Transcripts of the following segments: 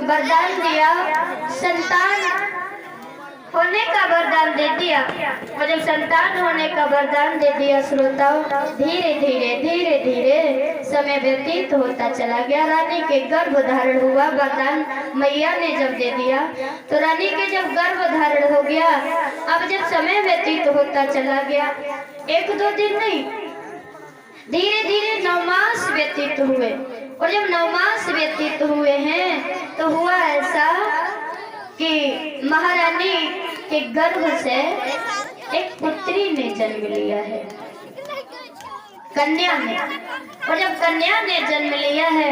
वरदान दिया, संतान होने का वरदान दे दिया। और जब संतान होने का वरदान दे दिया श्रोताओं, धीरे धीरे समय व्यतीत होता चला गया। रानी के गर्भ धारण हुआ, वरदान मैया ने जब दे दिया तो रानी के जब गर्भ धारण हो गया, अब जब समय व्यतीत होता चला गया, 1-2 दिन नहीं, धीरे धीरे 9 मास व्यतीत हुए। और जब 9 मास व्यतीत हुए हैं तो हुआ ऐसा कि महारानी के गर्भ से एक पुत्री ने जन्म लिया है, कन्या ने। और जब कन्या ने जन्म लिया है,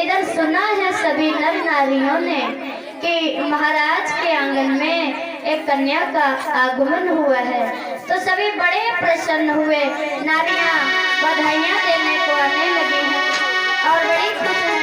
इधर सुना है सभी नर नारियों ने कि महाराज के आंगन में एक कन्या का आगमन हुआ है। तो सभी बड़े प्रसन्न हुए, नारियां बधाइयां देने को आने लगी हैं और बड़ी खुश हैं।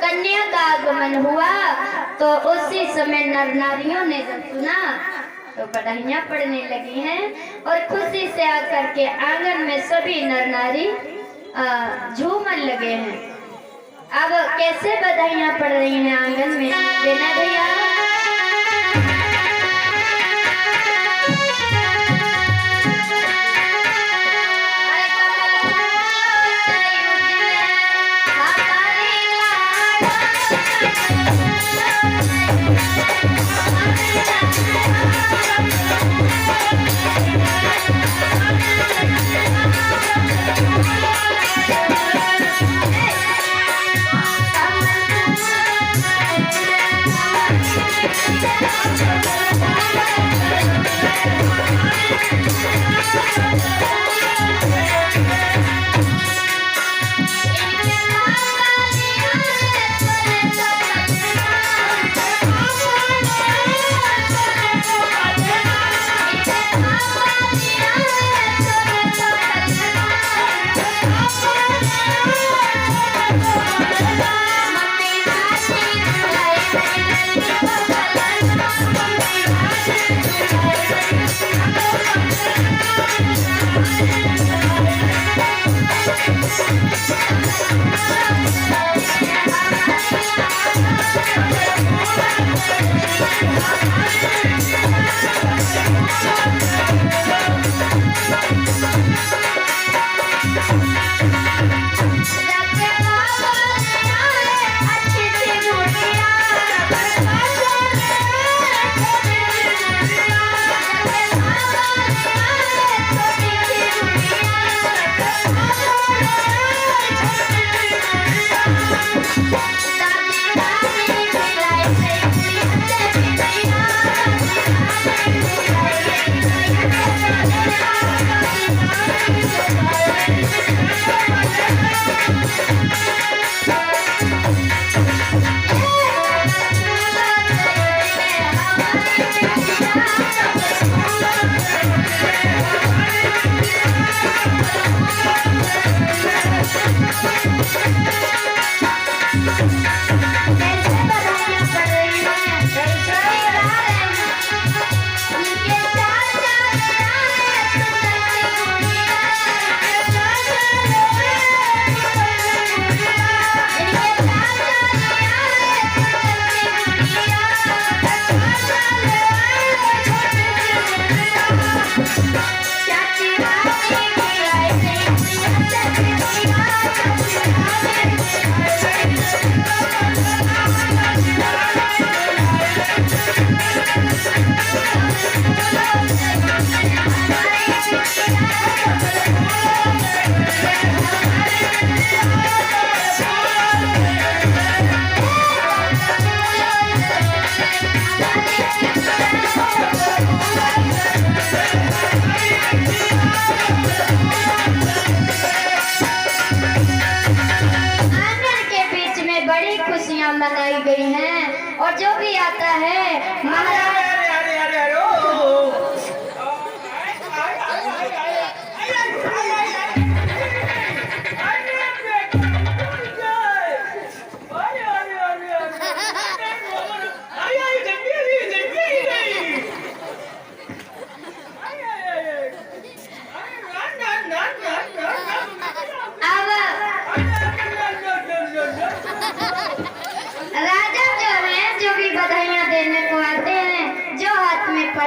कन्या का आगमन हुआ तो उसी समय नर नारियों ने जब सुना तो बधाइयां पड़ने लगी हैं और खुशी से आकर के आंगन में सभी नर नारी झूमने लगे हैं। अब कैसे बधाइयां पड़ रही हैं आंगन में, बिना भैया और जो भी आता है महाराज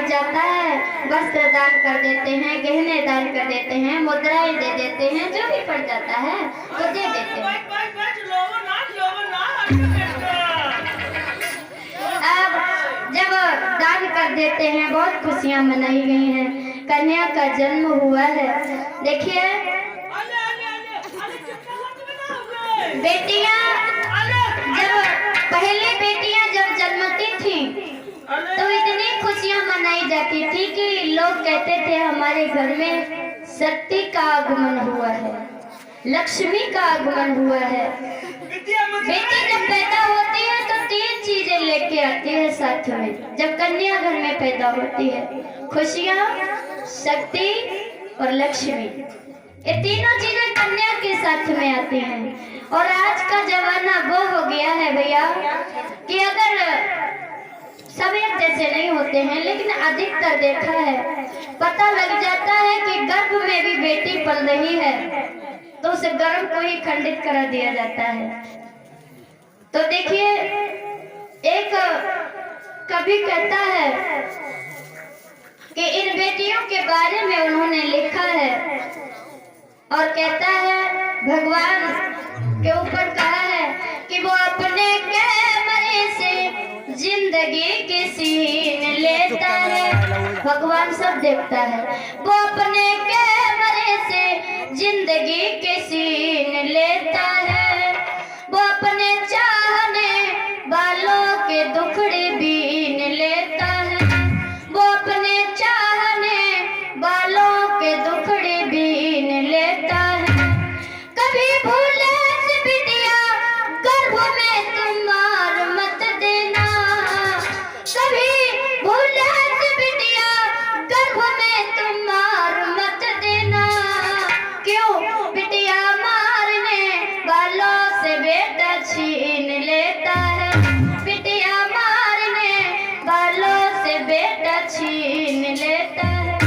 जाता है, वस्त्र दान कर देते हैं, गहने दान कर देते हैं, मुद्राएं दे देते हैं, जो भी पड़ जाता है वो दे देते हैं। अब जब दान कर देते हैं बहुत खुशियां मनाई गई हैं, कन्या का जन्म हुआ है। देखिए बेटियां जब पहले बेटियां जब जन्मती थी तो इतनी खुशियां मनाई जाती थी कि लोग कहते थे हमारे घर में शक्ति का आगमन हुआ है, लक्ष्मी का आगमन हुआ है। बेटी जब पैदा होती है तो 3 चीजें लेके आती है साथ में। जब कन्या घर में पैदा होती है, खुशियां, शक्ति और लक्ष्मी, ये तीनों चीजें कन्या के साथ में आती हैं। और आज का जमाना वो हो गया है भैया कि अगर सब एक जैसे नहीं होते हैं, लेकिन अधिकतर देखा है, पता लग जाता है कि गर्भ में भी बेटी पल रही है तो उस गर्भ को ही खंडित करा दिया जाता है। तो देखिए एक कवि कहता है कि इन बेटियों के बारे में उन्होंने लिखा है और कहता है भगवान के ऊपर कहा है कि वो अपने कैमरे से जिंदगी के सीन लेता है। भगवान सब देखता है, वो अपने कैमरे से जिंदगी के सीन लेता है। वो अपने चाहने वालों के दुखड़े बीन लेता है। वो अपने चाहने वालों के दुखड़े बीन लेता है। कभी भूले से बिटिया गर्भ में तुम मार मत देना, कभी भूले से बिटिया गर्भ में तुम मार मत देना। क्यों? बिटिया मारने वालों से बेटा छीन लेता है। बिटिया मारने वालों से बेटा छीन लेता है।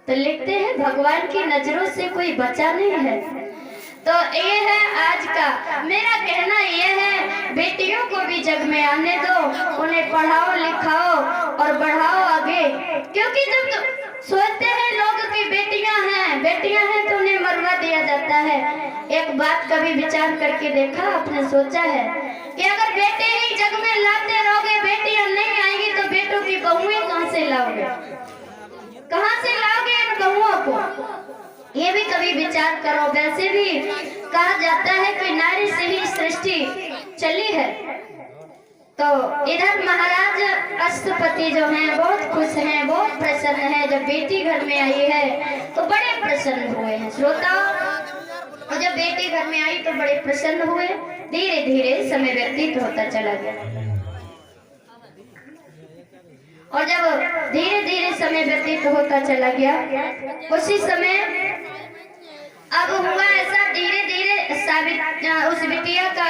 तो लिखते हैं भगवान की नजरों से कोई बचा नहीं है। तो ये है आज का मेरा कहना, ये है बेटियों को भी जग में आने दो, उन्हें पढ़ाओ लिखाओ और बढ़ाओ आगे। क्योंकि जब तो सोचते हैं लोग कि बेटियां हैं तो उन्हें मरवा दिया जाता है। एक बात कभी विचार करके देखा आपने, सोचा है कि अगर बेटे ही जग में लाते रहोगे, बेटियां नहीं आएंगी तो बेटों की बहुएं कहां से लाओगे? कहां से लाओगे इन बहुओं को? ये भी कभी विचार करो। वैसे भी कहा जाता है कि नारी से ही सृष्टि चली है। तो इधर महाराज अष्टपति जो हैं बहुत खुश हैं, बहुत प्रसन्न हैं। जब बेटी घर में आई है तो बड़े प्रसन्न हुए हैं श्रोताओं। और जब बेटी घर में आई तो बड़े प्रसन्न हुए। धीरे धीरे समय व्यतीत होता चला गया और जब धीरे धीरे समय व्यतीत होता चला गया, उसी समय अब हुआ ऐसा, धीरे धीरे उस बिटिया का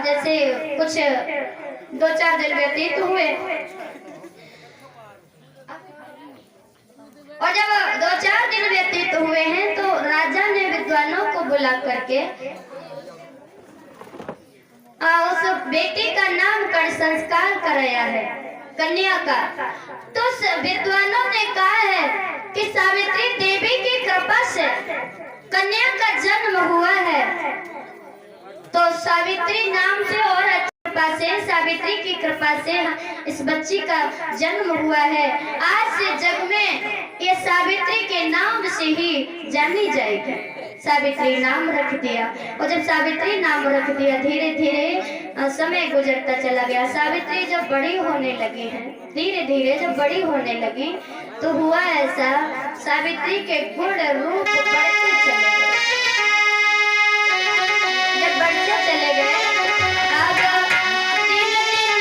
जैसे कुछ 2-4 दिन व्यतीत हुए और जब 2-4 दिन व्यतीत हुए हैं तो राजा ने विद्वानों को बुला करके उस बेटी का नामकरण संस्कार कराया है, कन्या का। तो विद्वानों ने कहा है कि सावित्री देवी की कृपा से कन्या का जन्म हुआ है। तो सावित्री नाम से और कृपा से, सावित्री की कृपा से इस बच्ची का जन्म हुआ है। आज से जग में ये सावित्री के नाम से ही जानी जाएगी। सावित्री नाम रख दिया और जब सावित्री नाम रख दिया, धीरे धीरे समय गुजरता चला गया। सावित्री जब बड़ी होने लगी है, धीरे धीरे जब बड़ी होने लगी तो हुआ ऐसा, सावित्री के गुण रूप बढ़ते चले गए। जब बढ़ते चले गए, अब दिन दिन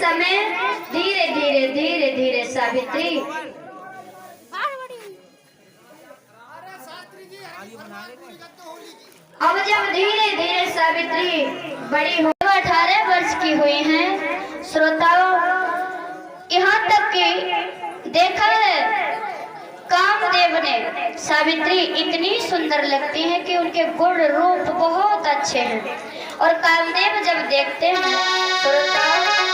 समय धीरे धीरे धीरे धीरे सावित्री अब जब धीरे धीरे सावित्री बड़ी हो 18 वर्ष की हुई हैं श्रोताओं, यहाँ तक कि देखा है कामदेव ने सावित्री इतनी सुंदर लगती है कि उनके गुण रूप बहुत अच्छे हैं। और कामदेव जब देखते हैं श्रोताओं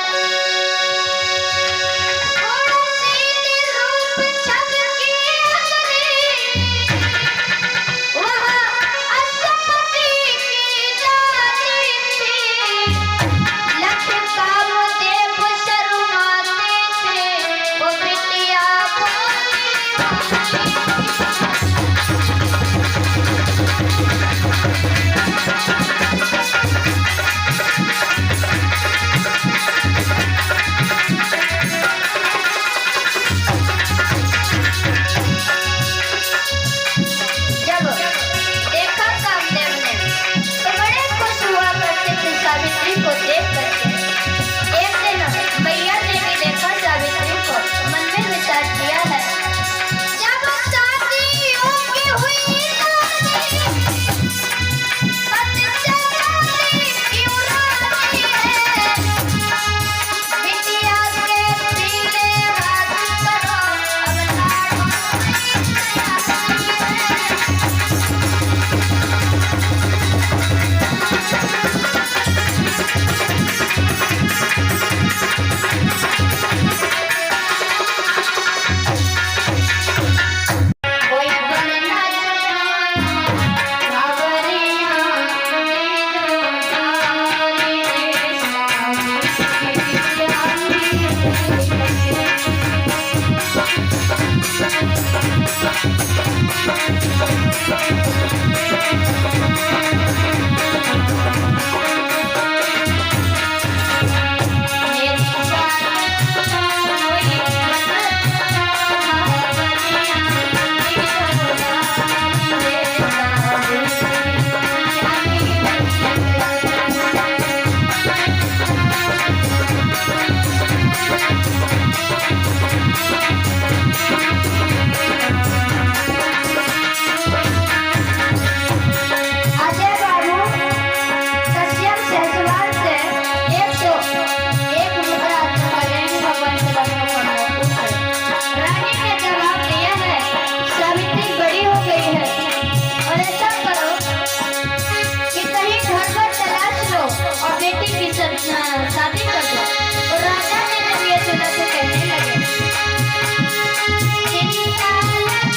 शादी कर दो। तो राजा ने जब ये सुना तो कहने लगे चिंता लगी